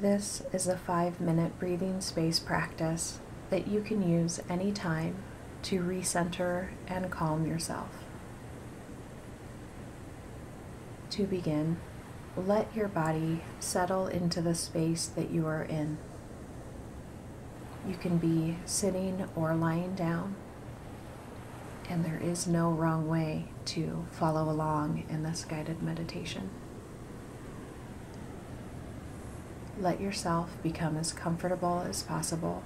This is a 5-minute breathing space practice that you can use anytime to recenter and calm yourself. To begin, let your body settle into the space that you are in. You can be sitting or lying down, and there is no wrong way to follow along in this guided meditation. Let yourself become as comfortable as possible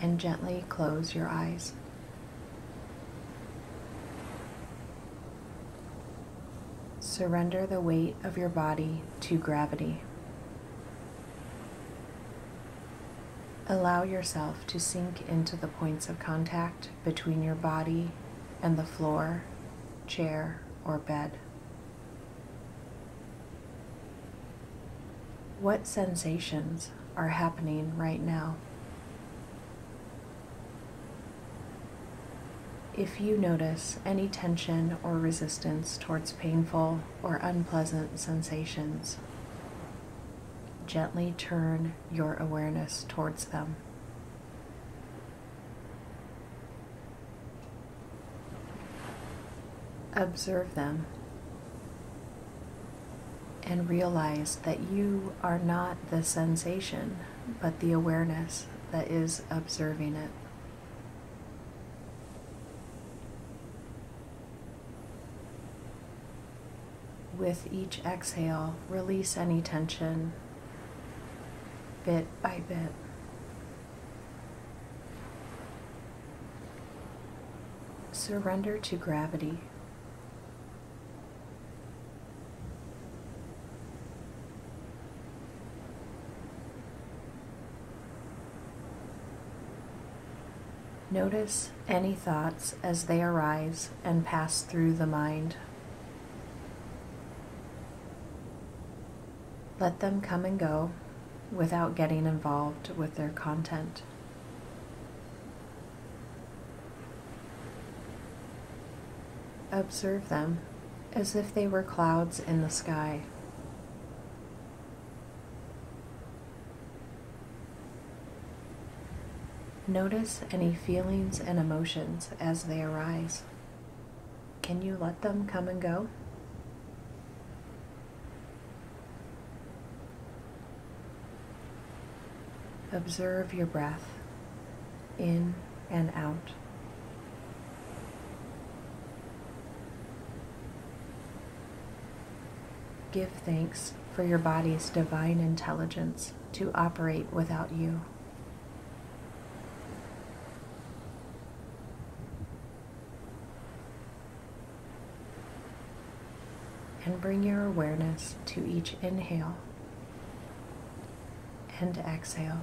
and gently close your eyes. Surrender the weight of your body to gravity. Allow yourself to sink into the points of contact between your body and the floor, chair, or bed. What sensations are happening right now? If you notice any tension or resistance towards painful or unpleasant sensations, gently turn your awareness towards them. Observe them and realize that you are not the sensation, but the awareness that is observing it. With each exhale, release any tension bit by bit. Surrender to gravity. Notice any thoughts as they arise and pass through the mind. Let them come and go without getting involved with their content. Observe them as if they were clouds in the sky. Notice any feelings and emotions as they arise. Can you let them come and go? Observe your breath in and out. Give thanks for your body's divine intelligence to operate without you. And bring your awareness to each inhale and exhale.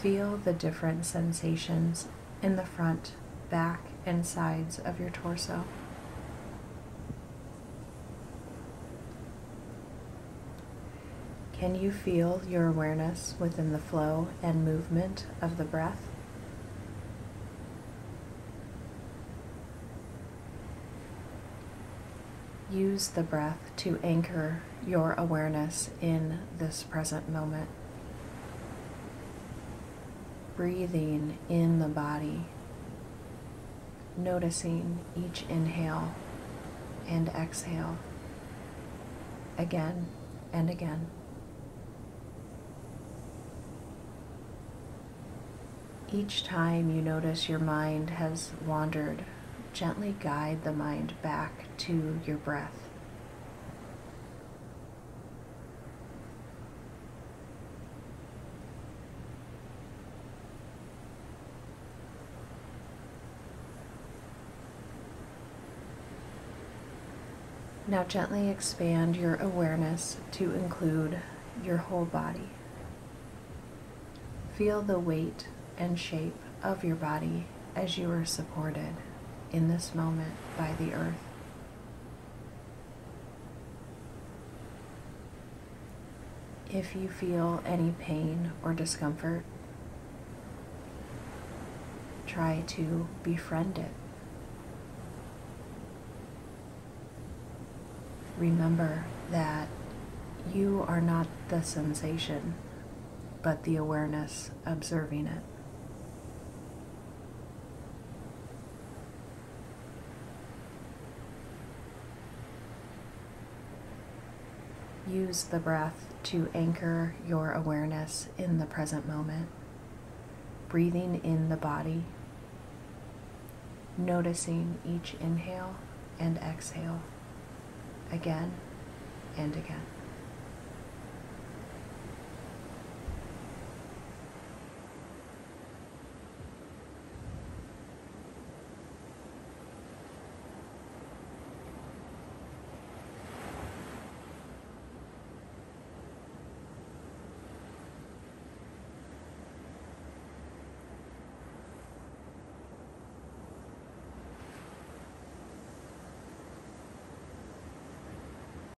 Feel the different sensations in the front, back, and sides of your torso. Can you feel your awareness within the flow and movement of the breath? Use the breath to anchor your awareness in this present moment. Breathing in the body, noticing each inhale and exhale again and again. Each time you notice your mind has wandered, gently guide the mind back to your breath. Now gently expand your awareness to include your whole body. Feel the weight and shape of your body as you are supported in this moment by the earth. If you feel any pain or discomfort, try to befriend it. Remember that you are not the sensation, but the awareness observing it. Use the breath to anchor your awareness in the present moment, breathing in the body, noticing each inhale and exhale again and again.